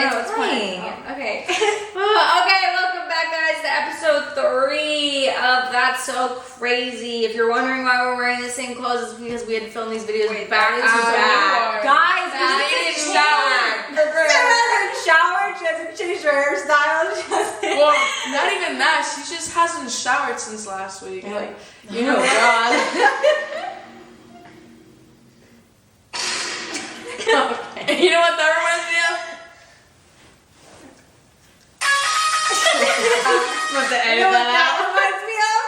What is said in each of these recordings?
No, it's playing. Oh, okay. Okay, welcome back, guys, to episode 3 of That's So Crazy. If you're wondering why we're wearing the same clothes, it's because we had to film these videos back to back. Guys, we didn't shower. Sarah hasn't showered. She hasn't changed her hairstyle. Well, not even that. She just hasn't showered since last week. Like, you know, God. Okay. You know what that reminds me of? What the You know what that reminds me of?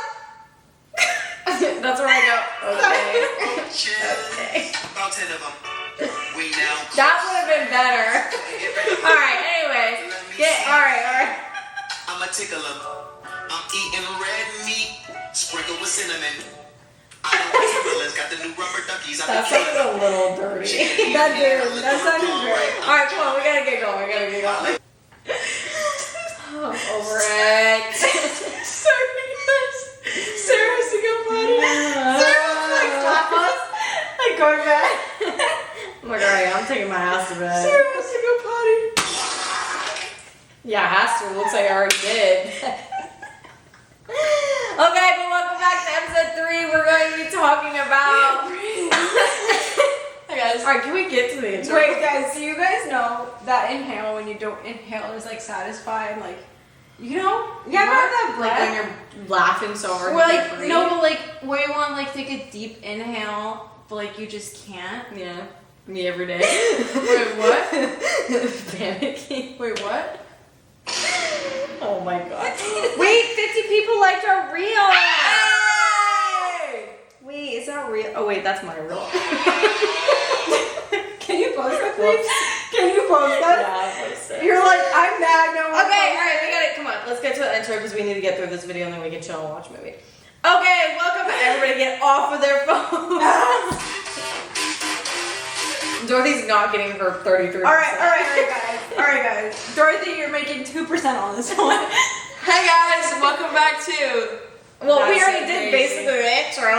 That's where I go. Okay. Okay. About 10 of them. We now. That would have been better. Alright, anyway. Alright. I'ma tickle them. I'm eating red meat, sprinkled with cinnamon. I know Timberland's got the new rubber duckies. That sounded a little dirty. That sounded great. Alright, come on, we gotta get going. Over it. Sorry, guys. Sarah has to go potty. Sarah like slap us. Like going back. I'm like, alright, I'm taking my ass to bed. Sarah has to go potty. Yeah, has to. Looks like I already did. Okay, but welcome back to episode 3. We're going to be talking about. Hi, guys. Alright, can we get to the intro? Wait, guys, do you guys know that inhale when you don't inhale is like satisfying? Like, you know? Yeah, not that breath. like when you're laughing so hard. Well, you like, can't breathe. no, but like, where you want to like take a deep inhale, but like you just can't. Yeah. Me every day. Wait, what? Panicking. Wait, what? Oh my god. Wait, 50 people liked our reel. Hey! Wait, is that real? Oh wait, that's my reel. Can you post that, please? Can you post that? Yeah, I'll post it. You're like, I'm mad. No one. Okay, alright, we got it. Come on, let's get to the intro because we need to get through this video and then we can chill and watch a movie. Okay, welcome. Everybody get off of their phones. Dorothy's not getting her 33%. All right, guys. Dorothy, you're making 2% on this one. Hey, guys. Welcome back to. Well, we That's already so did crazy. basically the intro.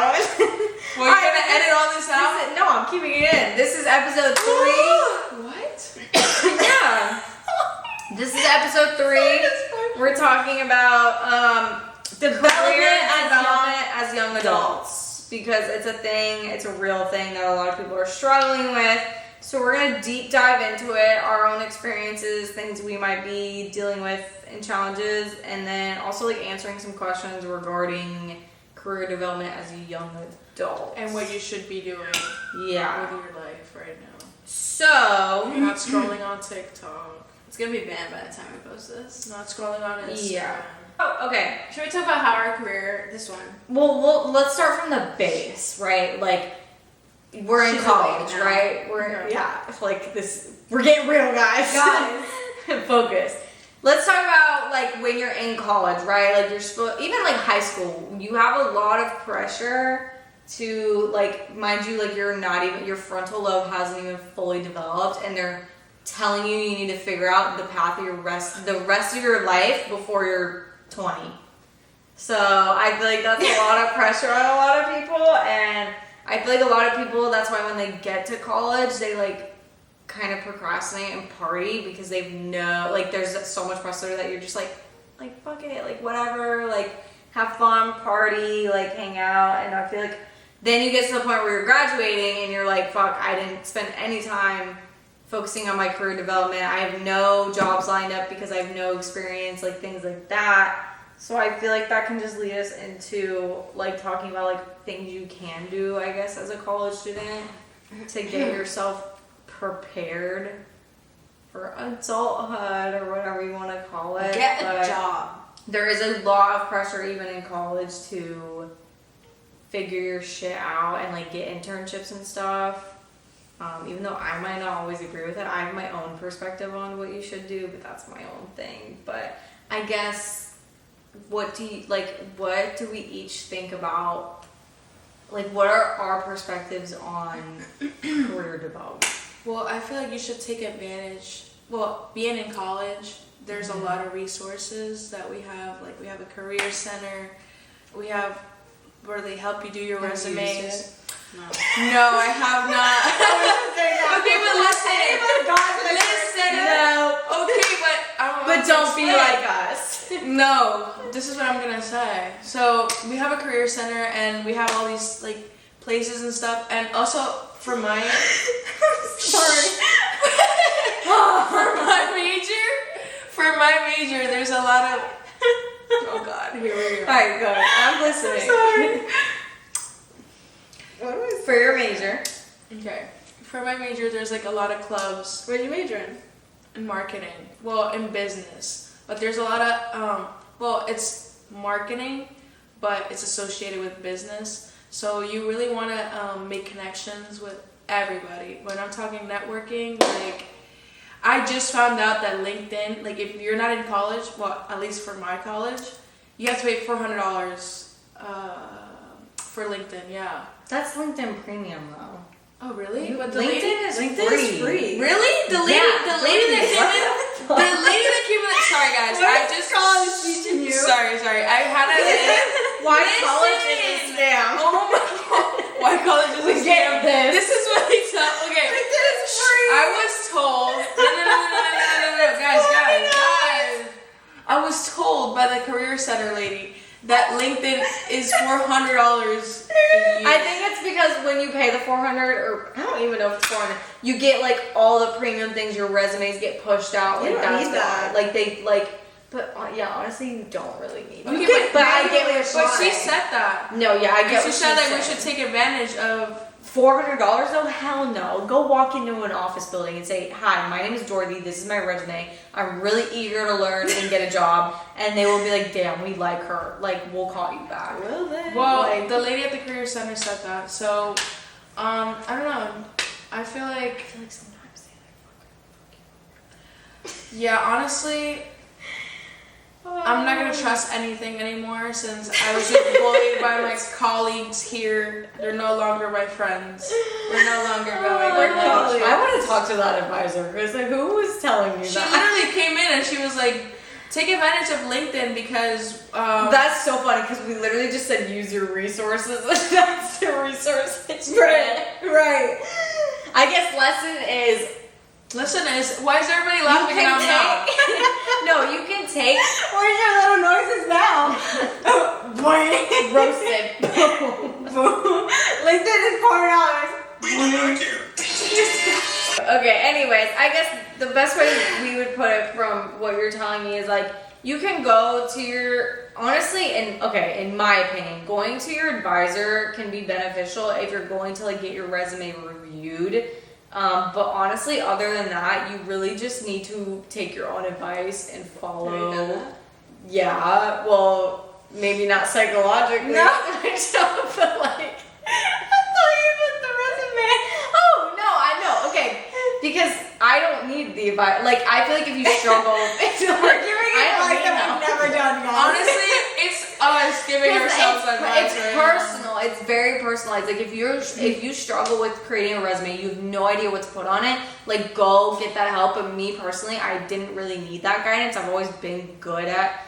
Well, you're gonna edit all this out? No, I'm keeping it in. This is episode 3. What? Yeah. This is episode 3. We're talking about development as young adults because it's a thing, it's a real thing that a lot of people are struggling with. So we're gonna deep dive into it, our own experiences, things we might be dealing with and challenges, and then also like answering some questions regarding career development as a young adult. And what you should be doing Yeah. with your life right now. So Not scrolling on TikTok. it's gonna be banned by the time we post this. Not scrolling on Instagram. Yeah. Oh, okay. Should we talk about how our career, this one? Well, let's start from the base, right? Like, we're in She's college, awake now. right? Like this. We're getting real, guys. Focus. Let's talk about like when you're in college, right? Like you're supposed, even like high school, you have a lot of pressure to like, mind you, like you're not even, your frontal lobe hasn't even fully developed, and they're telling you need to figure out the path of the rest of your life before you're 20. So I feel like that's a lot of pressure on a lot of people, and I feel like a lot of people, that's why when they get to college, they like kind of procrastinate and party because they know, like there's so much pressure that you're just like fuck it, like whatever, like have fun, party, like hang out. And I feel like then you get to the point where you're graduating and you're like, fuck, I didn't spend any time focusing on my career development. I have no jobs lined up because I have no experience, like things like that. So I feel like that can just lead us into like talking about like things you can do, I guess, as a college student to get yourself prepared for adulthood or whatever you want to call it. Get a But job. there is a lot of pressure even in college to figure your shit out and like get internships and stuff. Even though I might not always agree with it, I have my own perspective on what you should do, but that's my own thing. But I guess what do we each think about, like what are our perspectives on career development? Well, I feel like you should take advantage. Well, being in college, there's a lot of resources that we have. Like we have a career center. We have where they help you do your Have you used resumes. No. No, I have not. Okay, but listen. Oh my God, Listen. No. Okay, But don't be like us. No, this is what I'm gonna say. So we have a career center and we have all these like places and stuff, and also for my Sorry. for my major, there's a lot of oh god, here we go. Alright, go. I'm listening. Sorry. What was for your major? Okay, for my major, there's like a lot of clubs. What did you major in? In marketing, well, in business, but there's a lot of well, it's marketing, but it's associated with business, so you really want to make connections with everybody. When I'm talking networking, like I just found out that LinkedIn, like if you're not in college, well, at least for my college, you have to pay $400 for LinkedIn. Yeah. That's LinkedIn Premium though. Oh really? You- But the LinkedIn is LinkedIn free. is free. Really? The lady, Yeah, the lady that came in, what the lady that came in. Sorry guys, I just college teaching you? Sorry, I had a. Why Listen. college is a scam? Oh my god! Why college is a We get scam? this. This is what he said. Okay. LinkedIn is free. I was told. No, guys. I was told by the career center lady that LinkedIn is $400 a year. I think it's because when you pay the 400, or I don't even know if it's 400, you get like all the premium things. Your resumes get pushed out. You Like don't that's need that. why. Like they like. But yeah, honestly, you don't really need it. Okay, but I get what you're But she saying. said that. No, yeah, I get She what said that we saying. should take advantage of. $400 though? Hell no. Go walk into an office building and say, "Hi, my name is Dorothy. This is my resume. I'm really eager to learn and get a job." And they will be like, "Damn, we like her. Like, we'll call you back." Well then. Well, Like- the lady at the career center said that. So, I don't know. I feel like, I feel like sometimes they yeah, honestly, I'm not gonna trust anything anymore since I was just bullied by my colleagues here. They're no longer my friends. We're no longer going. We're We're colleagues. like, I want to talk to that advisor because like, who was telling you she that? literally came in and she was like, take advantage of LinkedIn because That's so funny because we literally just said use your resources. That's the resource that you Right. get. Right. I guess lesson is listen, why is everybody laughing and I'm not? No, you can take Where's your little noises now? roasted. LinkedIn is $400. We do not care. Okay, anyways, I guess the best way we would put it from what you're telling me is like you can go to your honestly and okay, in my opinion, going to your advisor can be beneficial if you're going to like get your resume reviewed. But honestly, other than that, you really just need to take your own advice and Have you done follow. that? Yeah, well, maybe not psychologically, No. myself, but like. I'm telling you about the resume. Oh no, I know. Okay, because I don't need the advice. Like I feel like if you struggle, it's like, We're giving I it don't like need that help. we've never done, guys. Honestly, it's us giving Because ourselves advice it's right now. personal. It's very personalized. Like if you struggle with creating a resume, you have no idea what to put on it. Like go get that help. But me personally, I didn't really need that guidance. I've always been good at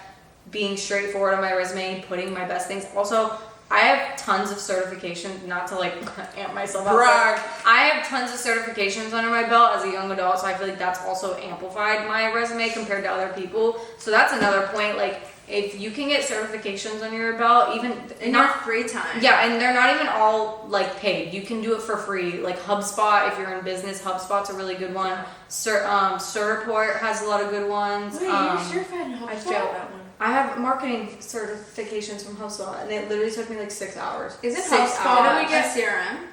being straightforward on my resume, putting my best things. Also, I have tons of certifications. Not to like amp myself up. Brag. I have tons of certifications under my belt as a young adult, so I feel like that's also amplified my resume compared to other people. So that's another point. Like, if you can get certifications under your belt, even in not your free time. yeah, and they're not even all like paid. You can do it for free. Like HubSpot, if you're in business, HubSpot's a really good one. Certiport has a lot of good ones. Wait, you're certified in HubSpot? I failed that one. I have marketing certifications from HubSpot, and it literally took me like 6 hours. Is it 6 HubSpot? hours. Did we get CRM?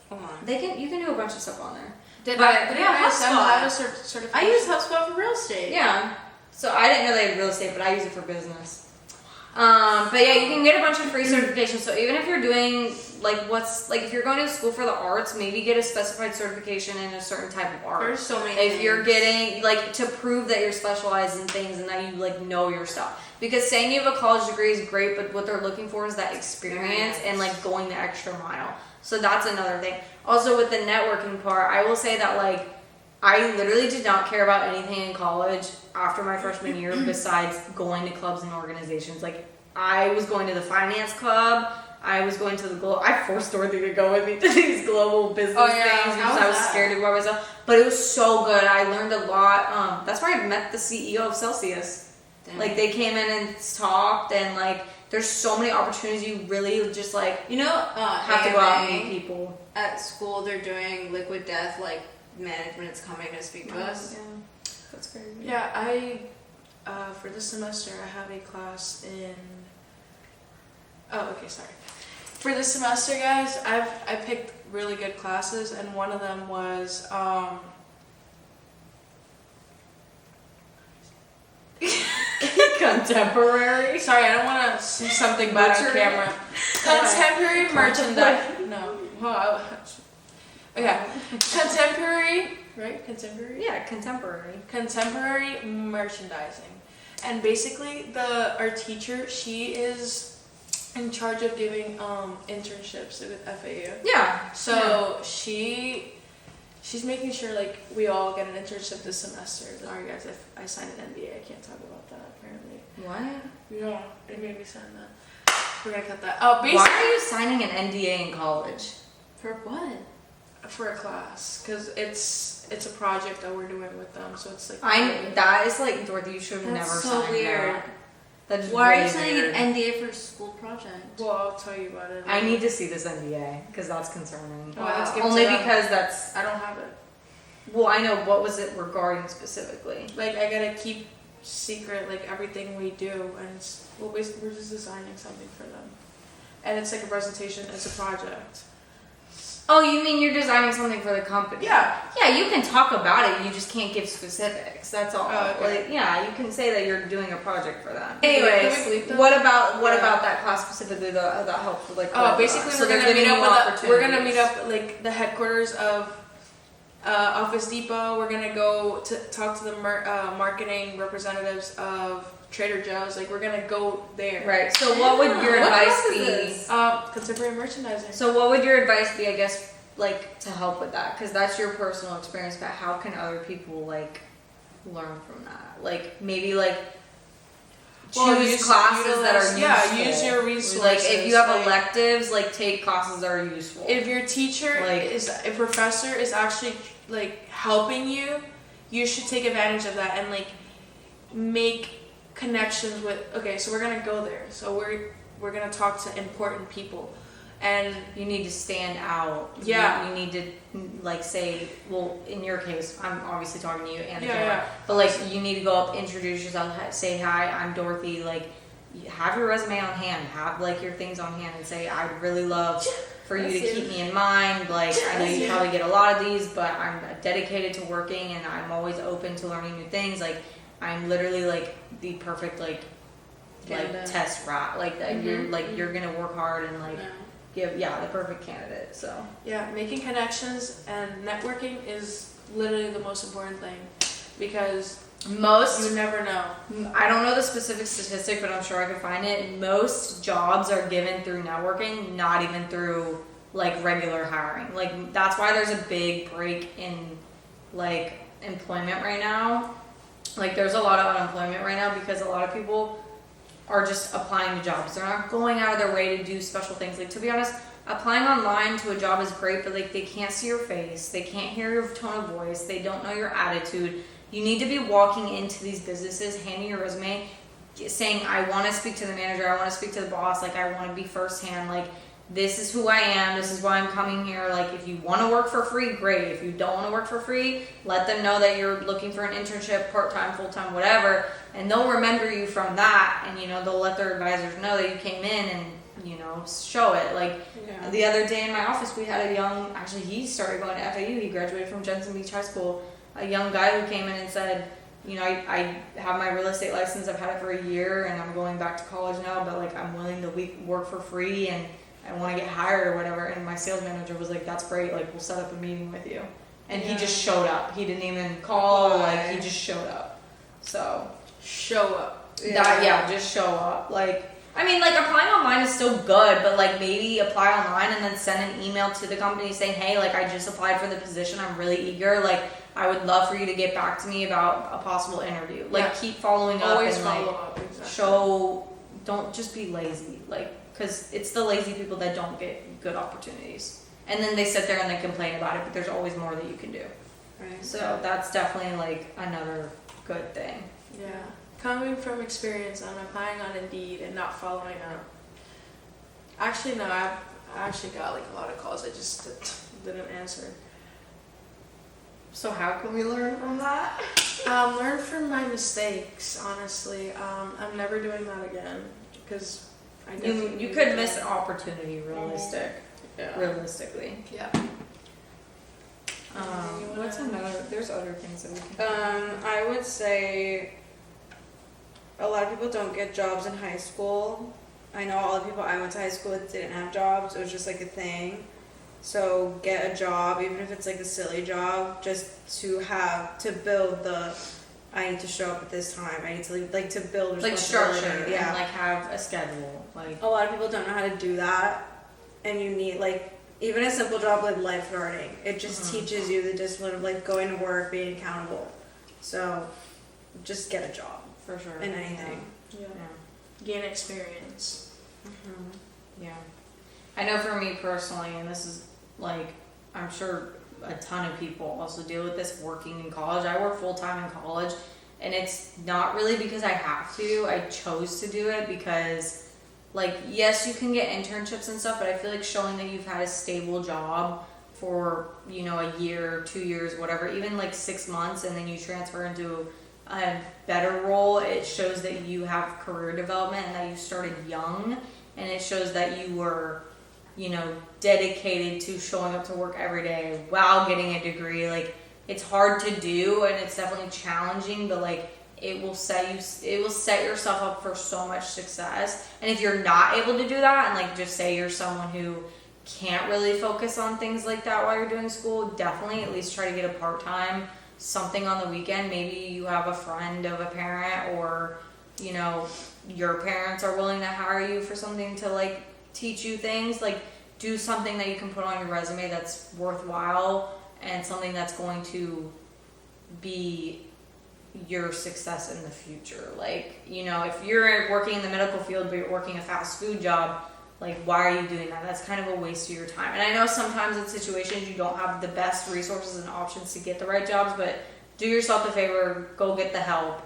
Hold on. You can do a bunch of stuff on there. Did But, I yeah, ISM HubSpot. have a certification? I use HubSpot for real estate. Yeah. So I didn't know they had real estate, but I use it for business. But yeah, you can get a bunch of free certifications. So even if you're doing if you're going to school for the arts, maybe get a specified certification in a certain type of art. There's so many If things. you're getting like to prove that you're specialized in things and that you like know your stuff. Because saying you have a college degree is great, but what they're looking for is that experience and like going the extra mile. So that's another thing. Also with the networking part, I will say that like I literally did not care about anything in college after my freshman year besides going to clubs and organizations. Like I was going to the finance club, I was going to I forced Dorothy to go with me to these global business things because How was I was that? scared to go by myself. But it was so good. I learned a lot. That's where I met the CEO of Celsius. Damn. Like they came in and talked, and like there's so many opportunities. You really just like You know, have to go out and AMA, meet people. at school they're doing Liquid Death, like management's coming to speak to us. Yeah, that's crazy. Yeah, I for this semester I have a class in. Oh, okay, sorry. For this semester, guys, I picked really good classes, and one of them was Contemporary. sorry, I don't want to say something bad on Butchery? camera. Contemporary merchandise. No. Well, okay. Contemporary, right? Contemporary. Yeah, contemporary. Contemporary merchandising, and basically our teacher, she is in charge of giving internships with FAU. Yeah. So she's making sure like we all get an internship this semester. Sorry guys, if I signed an NDA, I can't talk about that apparently. What? Yeah, they made me sign that. We're gonna cut that. Oh, basically Why are you signing an NDA in college? For what? for a class, because it's a project that we're doing with them, so it's like That is like, Dorothy, you should have That's never so signed weird. that. That is Why are really you signing weird. an NDA for a school project? Well, I'll tell you about it. I need to see this NDA because that's concerning. Oh, let's give it Only to them. because that's, I don't have it. well, I know, what was it regarding specifically? Like I gotta keep secret like everything we do, and it's well basically we're just designing something for them, and it's like a presentation. It's a project. Oh, you mean you're designing something for the company? Yeah. Yeah, you can talk about it, you just can't give specifics. That's all. Oh, okay. Like, yeah, you can say that you're doing a project for them. Can we Anyways, bleep them? what about Yeah. that class specifically that helped with like? Oh, with, basically so we're they're gonna meet giving you up with we're gonna meet opportunities. up like the headquarters of Office Depot. We're gonna go to talk to the marketing representatives of Trader Joe's. Like we're gonna go there. Right. So what would your What advice class is be? this? Contemporary merchandising. So what would your advice be, I guess, like to help with that? Because that's your personal experience, but how can other people like learn from that? Like maybe like Well, choose use- classes that are utilize- useful. yeah, use your resources. Like if you have like- electives, like take classes that are useful. If your teacher Like- is a professor is actually like helping you, you should take advantage of that and like make connections with. Okay, so we're gonna go there. So we're gonna talk to important people, and you need to stand out. Yeah. You need to like say, well, in your case, I'm obviously talking to you and Yeah, Taylor, yeah. but like you need to go up, introduce yourself, say hi, I'm Dorothy. Like, have your resume on hand, have like your things on hand, and say, I'd really love for you to keep me in mind. Like, I know you probably get a lot of these, but I'm dedicated to working, and I'm always open to learning new things. Like, I'm literally like the perfect like Candidate. test rat. Like that, you're gonna work hard and like. No. The perfect candidate. So yeah, making connections and networking is literally the most important thing because most, you never know. I don't know the specific statistic, but I'm sure I could find it. Most jobs are given through networking, not even through like regular hiring. Like that's why there's a big break in like employment right now. Like there's a lot of unemployment right now because a lot of people are just applying to jobs. They're not going out of their way to do special things. Like, to be honest, applying online to a job is great, but like they can't see your face, they can't hear your tone of voice, they don't know your attitude. You need to be walking into these businesses, handing your resume, saying, I want to speak to the manager, I want to speak to the boss, like I want to be firsthand, like this is who I am, this is why I'm coming here. Like if you want to work for free, great. If you don't want to work for free, let them know that you're looking for an internship, part-time, full-time, whatever, and they'll remember you from that, and they'll let their advisors know that you came in and show it. Like the other day in my office, we had actually he started going to FAU, he graduated from Jensen Beach High School, a young guy who came in and said, I have my real estate license, I've had it for a year, and I'm going back to college now, but like I'm willing to work for free, and I want to get hired or whatever. And my sales manager was like, that's great, like we'll set up a meeting with you. And he just showed up. He didn't even call, like he just showed up. So Show up. just show up. Like, I mean, like applying online is still good, but like maybe apply online and then send an email to the company saying, hey, like I just applied for the position, I'm really eager, like I would love for you to get back to me about a possible interview. Like keep following up Always and follow like up. Exactly. don't just be lazy, like, because it's the lazy people that don't get good opportunities. And then they sit there and they complain about it, but there's always more that you can do. Right. So that's definitely like another good thing. Yeah. Coming from experience on applying on Indeed and not following up. Actually, no, I actually got like a lot of calls. I just didn't answer. So how can we learn from that? Learn from my mistakes, honestly. I'm never doing that again because I You definitely could did miss that. an opportunity, Yeah. realistically. Yeah. What's another? There's other things that we can. I would say a lot of people don't get jobs in high school. I know all the people I went to high school with didn't have jobs. It was just like a thing. So get a job, even if it's like a silly job, just to build the, I need to show up at this time. I need to like to build Like responsibility. structure Yeah. and like have a schedule. Like A lot of people don't know how to do that, and you need like even a simple job like lifeguarding. It just teaches you the discipline of like going to work, being accountable. So just get a job for sure. in anything. Yeah. Yeah. Gain experience. Yeah. I know for me personally, and this is like, I'm sure a ton of people also deal with this working in college. I work full time in college, and it's not really because I have to. I chose to do it because, like, yes, you can get internships and stuff, but I feel like showing that you've had a stable job for, you know, a year, 2 years, whatever, even like 6 months, and then you transfer into a better role, it shows that you have career development and that you started young, and it shows that you were, you know, dedicated to showing up to work every day while getting a degree. Like, it's hard to do and it's definitely challenging, but like it will set yourself up for so much success. And if you're not able to do that, and like just say you're someone who can't really focus on things like that while you're doing school, definitely at least try to get a part-time something on the weekend. Maybe you have a friend of a parent, or you know, your parents are willing to hire you for something to like teach you things. Like, do something that you can put on your resume that's worthwhile and something that's going to be your success in the future. Like, you know, if you're working in the medical field but you're working a fast food job, like, why are you doing that? That's kind of a waste of your time. And I know sometimes in situations you don't have the best resources and options to get the right jobs, but do yourself a favor, go get the help.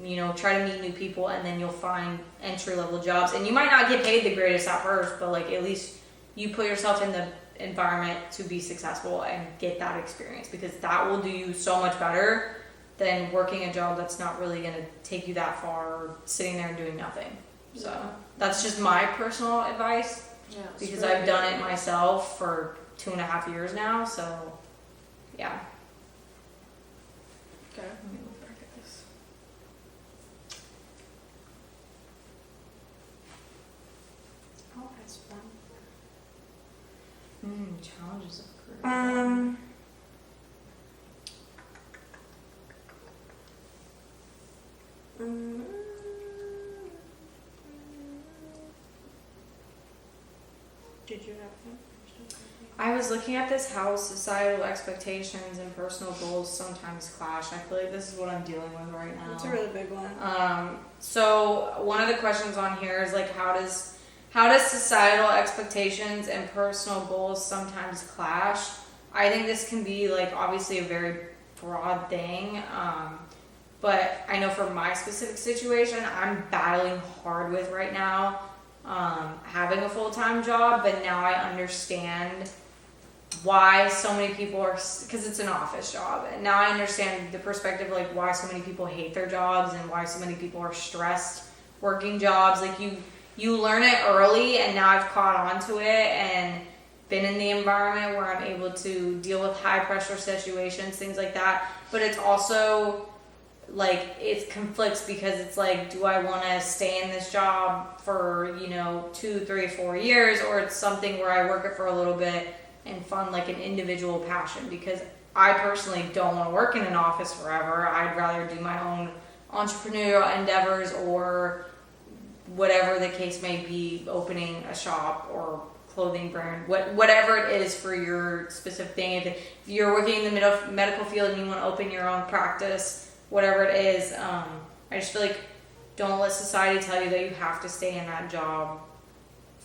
You know, try to meet new people, and then you'll find entry-level jobs. And you might not get paid the greatest at first, but like at least you put yourself in the environment to be successful and get that experience, because that will do you so much better than working a job that's not really going to take you that far, or sitting there and doing nothing. So that's just my personal advice, Yeah. it's because really I've done good. it myself for 2.5 years now. So yeah. Okay. Let me look back at this. Oh, that's fun. Challenges of career. Did you have one? I was looking at this, how societal expectations and personal goals sometimes clash. I feel like this is what I'm dealing with right now. That's a really big one. So one of the questions on here is like, how does societal expectations and personal goals sometimes clash? I think this can be like obviously a very broad thing, but I know for my specific situation, I'm battling hard with right now, having a full-time job, but now I understand why so many people are, because it's an office job, and now I understand the perspective, like why so many people hate their jobs and why so many people are stressed working jobs. Like you learn it early, and now I've caught on to it and been in the environment where I'm able to deal with high pressure situations, things like that. But it's also like, it conflicts, because it's like, do I want to stay in this job for, you know, 2, 3, 4 years, or it's something where I work it for a little bit and fund like an individual passion? Because I personally don't want to work in an office forever. I'd rather do my own entrepreneurial endeavors, or whatever the case may be, opening a shop or clothing brand, whatever it is for your specific thing. If you're working in the medical field and you want to open your own practice, whatever it is, I just feel like, don't let society tell you that you have to stay in that job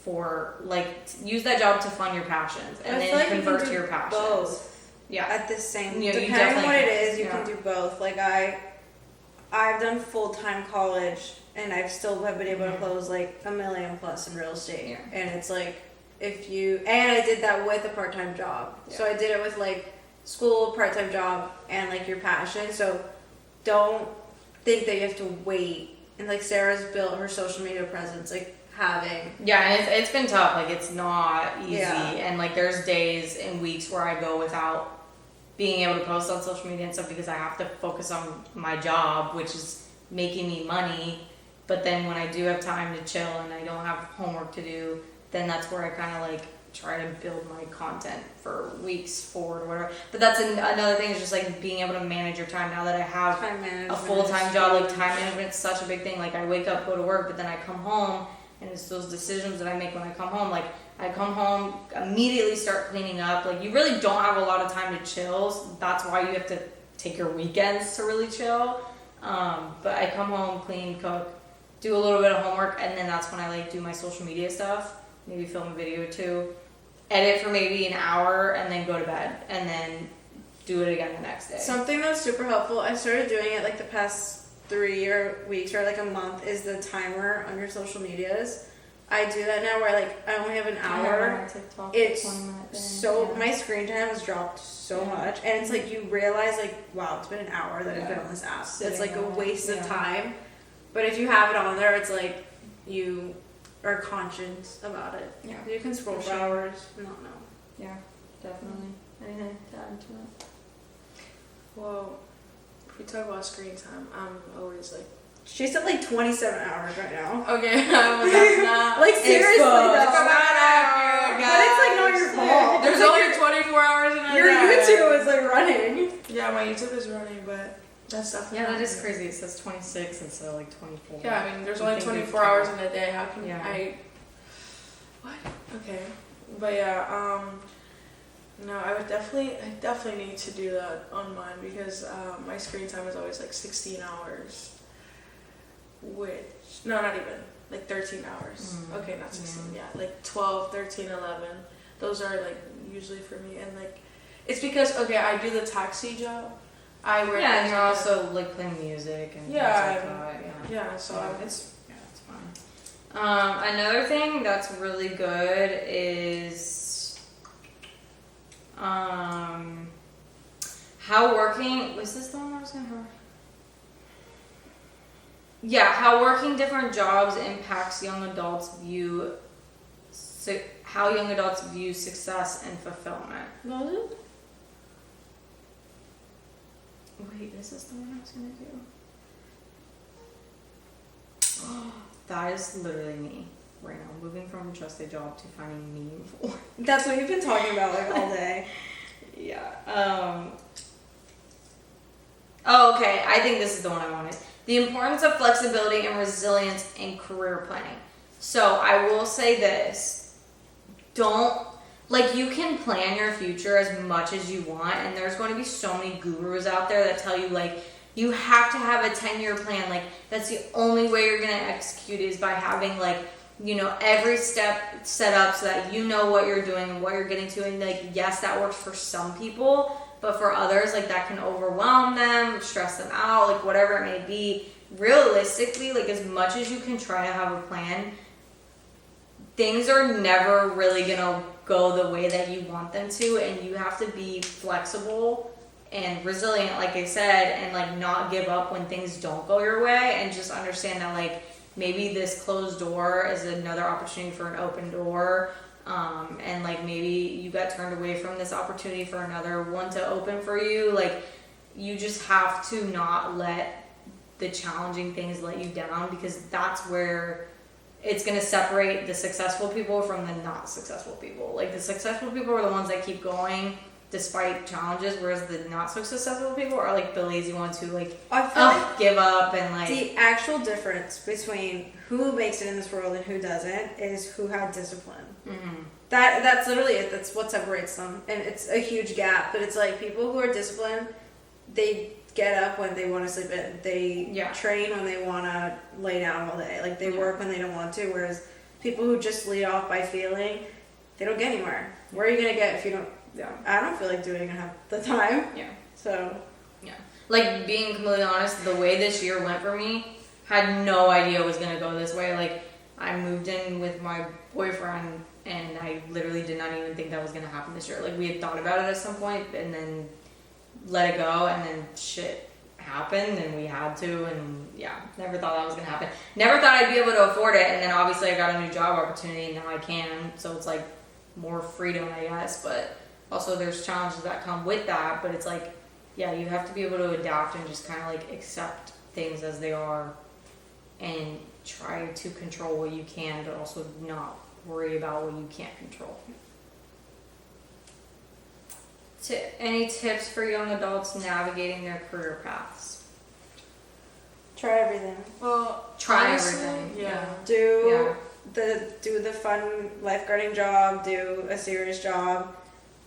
for like use that job to fund your passions and I then feel like you convert can to do your passions. both Yeah. at the same. Yeah, you depending on definitely what it can. is, you can do both. Like I've done full-time college, and I've still have been able to close like $1 million plus in real estate. Yeah. And it's like and I did that with a part-time job. So I did it with like school, part-time job, and like your passion. So don't think that you have to wait. And like Sarah's built her social media presence, like having. Yeah, and it's been tough. Like it's not easy, Yeah. and like there's days and weeks where I go without being able to post on social media and stuff because I have to focus on my job, which is making me money. But then when I do have time to chill and I don't have homework to do, then that's where I kind of like try to build my content for weeks forward or whatever. But that's another thing is just like being able to manage your time now that I have Time management a full-time job. Like is time huge. management is such a big thing. Like I wake up, go to work, but then I come home and it's those decisions that I make when I come home. Like I come home, immediately start cleaning up. Like you really don't have a lot of time to chill. So that's why you have to take your weekends to really chill. But I come home, clean, cook, do a little bit of homework, and then that's when I like do my social media stuff. Maybe film a video or two, edit for maybe an hour, and then go to bed, and then do it again the next day. Something that's super helpful, I started doing it like the past 3 weeks or like a month, is the timer on your social medias. I do that now where like I only have an hour. It's so my screen time has dropped so much, and it's like you realize like wow, it's been an hour that I've been on this app. It's like a waste of time. But if you have it on there, it's like you are conscious about it. Yeah. You can scroll For for sure. hours and not know. Yeah, definitely. Anything to add to it? Well, if we talk about screen time, I'm always like, She's at like 27 hours right now. okay, that's not. Like seriously, Exposed. though. It's not accurate, But it's like not your fault. There's only 24 hours in a Your day. YouTube is like running. Yeah, my YouTube is running, but that's definitely. Yeah, that is not- crazy. It says 26 instead of like 24. Yeah, I mean, there's You only think 24 it's- hours in a day. How can Yeah. I? What? Okay, but yeah, no, I definitely need to do that on mine because my screen time is always like 16 hours, which not even like 13 hours. Okay, not 16. Yeah, like 12, 13, 11. Those are like usually for me, and like it's because okay, I do the taxi job. I work. Yeah, and as, you're like, also like playing music and Yeah, things like that. Yeah. yeah. So It's fun. Another thing that's really good is how working. Was this the one I was gonna cover? Yeah, how working different jobs impacts young adults view. How young adults view success and fulfillment. What was it? Wait, is this the one I was gonna do? That is literally me right now. Moving from a trusted job to finding meaningful. That's what you've been talking about like all day. Yeah. Oh, okay. I think this is the one I wanted. The importance of flexibility and resilience in career planning. So I will say this. You can plan your future as much as you want, and there's going to be so many gurus out there that tell you, like, you have to have a 10-year plan. Like, that's the only way you're going to execute is by having, like, you know, every step set up so that you know what you're doing and what you're getting to. And, like, yes, that works for some people, but for others, like, that can overwhelm them, stress them out, like, whatever it may be. Realistically, like, as much as you can try to have a plan, things are never really gonna go the way that you want them to, and you have to be flexible and resilient, like I said, and like not give up when things don't go your way, and just understand that like maybe this closed door is another opportunity for an open door, and like maybe you got turned away from this opportunity for another one to open for you. Like you just have to not let the challenging things let you down, because that's where it's going to separate the successful people from the not successful people. Like the successful people are the ones that keep going despite challenges, whereas the not so successful people are like the lazy ones who like I feel like give up and like the actual difference between who makes it in this world and who doesn't is who had discipline. mhm. That's literally it. That's what separates them, and it's a huge gap. But it's like people who are disciplined, they get up when they want to sleep in. They Yeah. train when they want to lay down all day. Like they Yeah. work when they don't want to. Whereas people who just lead off by feeling, they don't get anywhere. Where are you gonna get if you don't? Yeah. I don't feel like doing it. I have the time. Yeah. So Like, being completely honest, the way this year went for me, had no idea it was gonna go this way. Like, I moved in with my boyfriend, and I literally did not even think that was gonna happen this year. Like, we had thought about it at some point, and then let it go, and then shit happened, and we had to, and yeah, never thought that was gonna happen. Never thought I'd be able to afford it, and then obviously I got a new job opportunity, and now I can, so it's like more freedom, I guess, but also there's challenges that come with that, but it's like, yeah, you have to be able to adapt and just kind of like accept things as they are and try to control what you can, but also not worry about what you can't control. Any tips for young adults navigating their career paths? try everything. Well, Try honestly, everything. Yeah. Do the fun lifeguarding job. Do a serious job.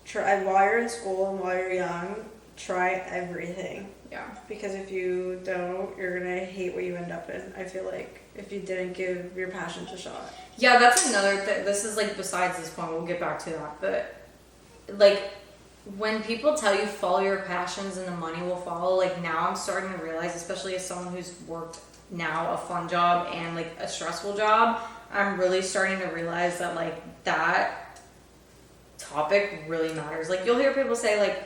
Try while you're in school and while you're young. Try everything. Yeah. Because if you don't, you're gonna hate what you end up in. I feel like if you didn't give your passions a shot. Yeah, that's another thing. This is like besides this point, we'll get back to that. But like when people tell you follow your passions and the money will follow, like now I'm starting to realize, especially as someone who's worked now a fun job and like a stressful job, I'm really starting to realize that like that topic really matters. Like you'll hear people say like,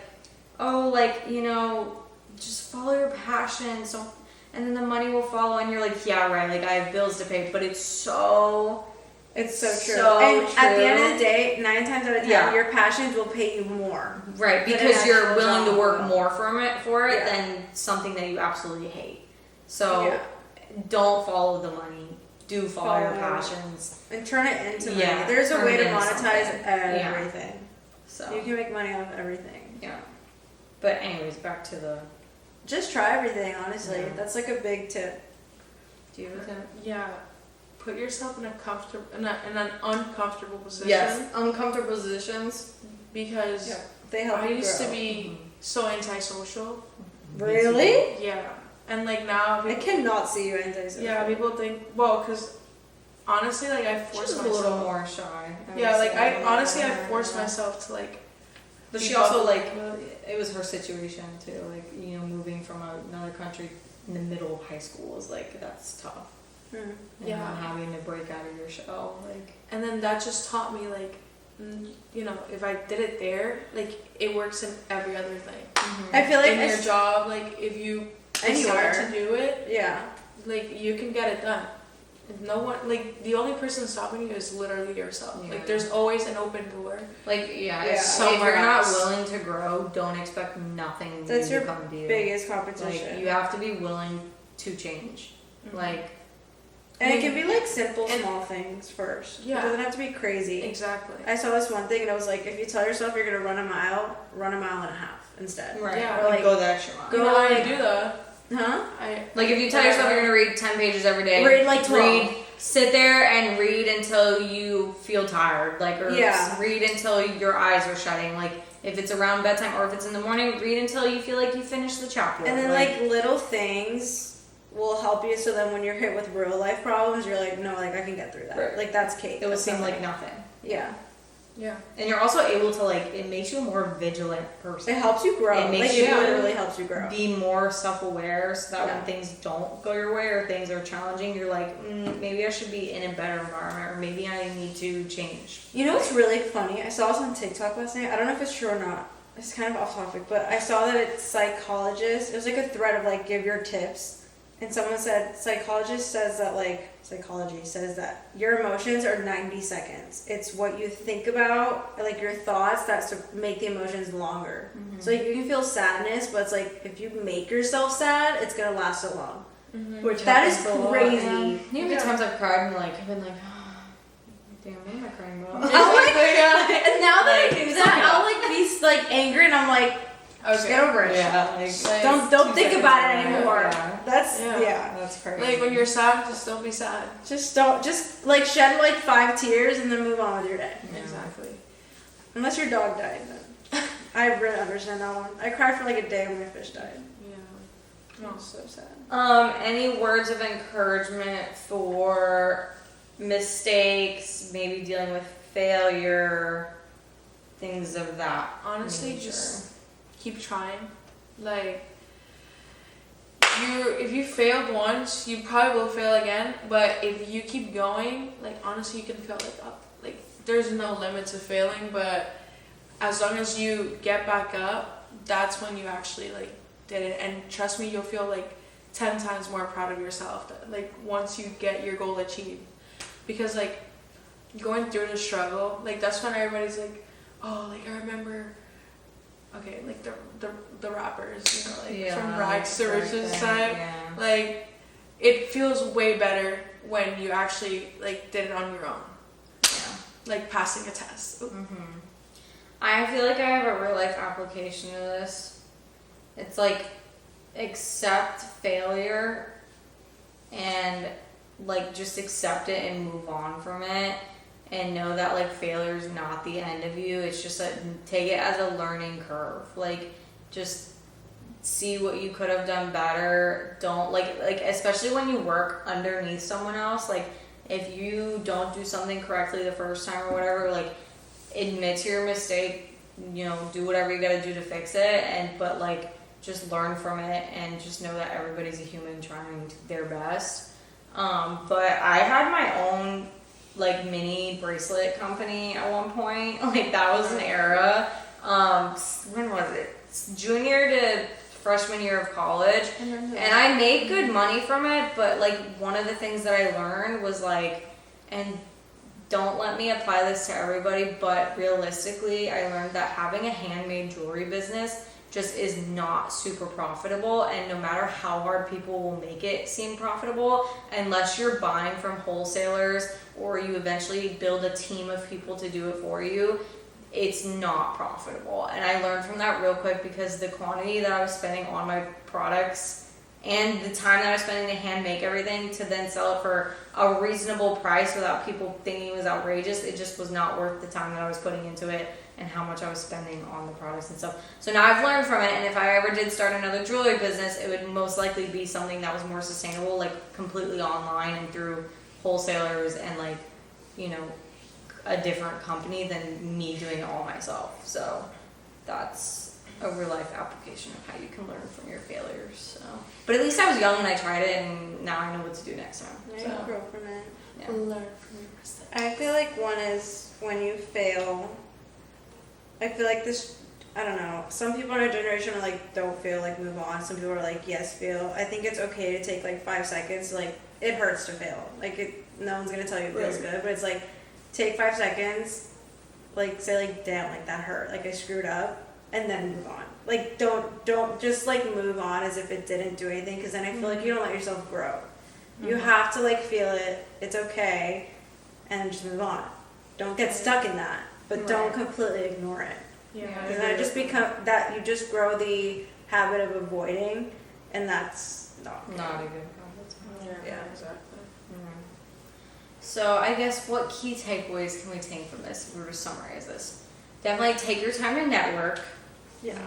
oh, like, you know, just follow your passion, so and then the money will follow, and you're like, yeah, right, like I have bills to pay, but it's so true. So and at the true. end of the day, 9 times out of 10, Yeah. your passions will pay you more. right, than an because you're actual willing to job work will. more for it Yeah. than something that you absolutely hate. So Yeah. don't follow the money. Do follow your Follow. passions. And turn it into money. Yeah, There's a turn way it to into monetize something. everything. So You can make money off everything. yeah. But anyways, back to the. Just try everything, honestly. Yeah. That's like a big tip. Do you have a tip? Yeah. Put yourself in an uncomfortable position. Yes, uncomfortable positions. Because They help I you used grow. to be so antisocial. Really? Yeah. And like now, I cannot see you antisocial. yeah, people think, well, because honestly, like I forced She's a myself. little more shy. Yeah, like I honestly, I Yeah. forced myself to like. But be she also bubbly. like it was her situation too. Like you know, moving from another country in the middle of high school is like that's tough. Hmm. And Yeah. not having to break out of your shell, like And then that just taught me like, you know, if I did it there, like it works in every other thing. I feel like in your job, like if you Anywhere. decide to do it, Yeah. like you can get it done. And no one, like the only person stopping you is literally yourself. Yeah. Like there's always an open door. yeah. Yeah. If Somewhere you're not else. willing to grow, don't expect nothing That's new your to come to you. Biggest competition. Like you have to be willing to change. Like and it can be like simple, And- small things first. Yeah. It doesn't have to be crazy. Exactly. I saw this one thing and it was like, if you tell yourself you're gonna run a mile and a half instead. right, Yeah. or Like, go the extra mile. You know Go how I like- do that? Huh? Like if you tell yourself you're gonna read 10 pages every day, Read like 12. sit there and read until you feel tired, like or Yeah. read until your eyes are shutting. Like if it's around bedtime or if it's in the morning, read until you feel like you finished the chapter. And then like little things will help you so then when you're hit with real life problems, you're like, no, like I can get through that. Right. Like that's cake. it would That's seem nothing. like nothing. Yeah. Yeah. And you're also able to like it makes you a more vigilant person. It helps you grow. It makes like you- it literally helps you grow. Be more self-aware so that Yeah. when things don't go your way or things are challenging, you're like, maybe I should be in a better environment or maybe I need to change. You know what's really funny? I saw this on TikTok last night. I don't know if it's true or not. It's kind of off topic, but I saw that it's psychologists. It was like a thread of like give your tips. And someone said psychology says that your emotions are 90 seconds. It's what you think about, like your thoughts that make the emotions longer. So like, you can feel sadness, but it's like if you make yourself sad, it's gonna last so long. Which That is happens a lot. crazy. You know how many times I've cried and like I've been like, damn, what am I crying about? I'll like, and now that Like, I do that, I'll like be like angry, and I'm like, just get over it. Yeah, like, Like, Don't 2 think seconds about it later, anymore. yeah. That's Yeah. yeah. That's crazy. Like when you're sad, just don't be sad. Just don't. Just like shed like 5 tears and then move on with your day. Yeah. Exactly. Unless your dog died, then I really understand that one. I cried for like a day when my fish died. Yeah. Oh, so sad. Any words of encouragement for mistakes, maybe dealing with failure, things of that. Honestly, nature. just keep trying. Like, if you failed once, you probably will fail again. But if you keep going, like, honestly, you can fail like there's no limit to failing. But as long as you get back up, that's when you actually like did it. And trust me, you'll feel like 10 times more proud of yourself. Like once you get your goal achieved, because like going through the struggle, like that's when everybody's like, oh, like I remember. Okay, like the rappers, you know, like from rags to riches side, like it feels way better when you actually like did it on your own. Yeah. Like passing a test. I feel like I have a real life application to this. It's like accept failure and like just accept it and move on from it. And know that like failure is not the end of you. It's just take it as a learning curve. Like just see what you could have done better. Don't like especially when you work underneath someone else. Like if you don't do something correctly the first time or whatever, like admit to your mistake. You know, do whatever you gotta do to fix it. But like just learn from it and just know that everybody's a human trying their best. But I had my own like mini bracelet company at one point. Like that was an era. When was it? Junior to freshman year of college. And I made good money from it, but like one of the things that I learned was like, and don't let me apply this to everybody, but realistically I learned that having a handmade jewelry business just is not super profitable, and no matter how hard people will make it seem profitable, unless you're buying from wholesalers or you eventually build a team of people to do it for you, it's not profitable. And I learned from that real quick because the quantity that I was spending on my products and the time that I was spending to hand make everything to then sell it for a reasonable price without people thinking it was outrageous, it just was not worth the time that I was putting into it and how much I was spending on the products and stuff. So now I've learned from it, and if I ever did start another jewelry business, it would most likely be something that was more sustainable, like completely online and through wholesalers and like, you know, a different company than me doing it all myself. So that's a real life application of how you can learn from your failures. So, but at least I was young and I tried it, and now I know what to do next time. Now So, you grow from it. yeah. Learn from your mistakes. I feel like one is when you fail. I feel like this, I don't know, some people in our generation are like, don't fail, like move on. Some people are like, yes, fail. I think it's okay to take like 5 seconds. Like it hurts to fail. Like no one's gonna tell you it feels good, but it's like take 5 seconds, like say like damn, like that hurt, like I screwed up, and then move on. Like don't just like move on as if it didn't do anything, because then I feel like you don't let yourself grow. You have to like feel it. It's okay, and just move on. Don't get stuck in that. But don't completely ignore it. Yeah. Because then it just become that you just grow the habit of avoiding, and that's not good. Not a good habit. Yeah. Exactly. So I guess what key takeaways can we take from this if we were to summarize this? Definitely take your time to network. Yeah.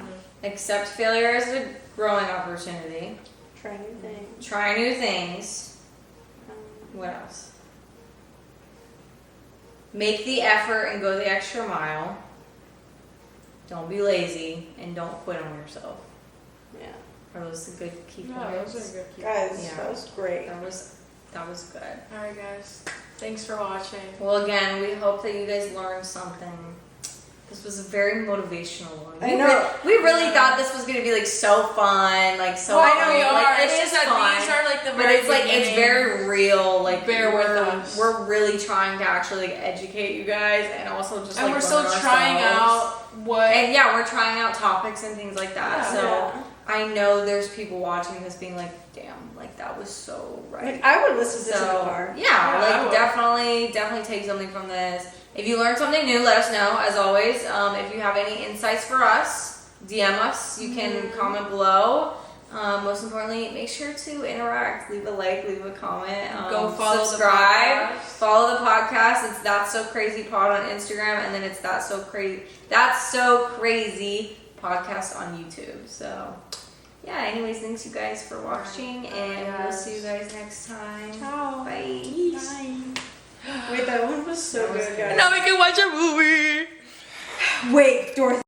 Accept failure as a growing opportunity. Try new things. Try new things. What else? Make the effort and go the extra mile. Don't be lazy and don't quit on yourself. Yeah. Are those the good key Yeah, points? those are good key Guys, Yeah. that was great. That was good. Alright guys, thanks for watching. Well, again, we hope that you guys learned something. This was a very motivational one. I know. We really thought this was gonna be like so fun, like so. I know funny. we are. Like, it It's is just that fun, these are like the but very it's like it's beginning. very real. Like Bear with we're us. we're really trying to actually like educate you guys, and also just And like we're still learn trying ourselves. out what. And yeah, we're trying out topics and things like that. Yeah. So Yeah. I know there's people watching this being like, "Damn, like that was so right." Like I would listen to this in the So car. yeah, Yeah, I like would. definitely take something from this. If you learned something new, let us know. As always, if you have any insights for us, DM us. You can comment below. Most importantly, make sure to interact. Leave a like, leave a comment. Go follow subscribe. the podcast. Follow the podcast. It's That's So Crazy Pod on Instagram, and then it's That's So Crazy podcast on YouTube. So yeah. Anyways, thanks you guys for watching, and we'll see you guys next time. Ciao. Bye. Bye. Wait, that one was so good, guys. Now we can watch a movie. Wait, Dorothy.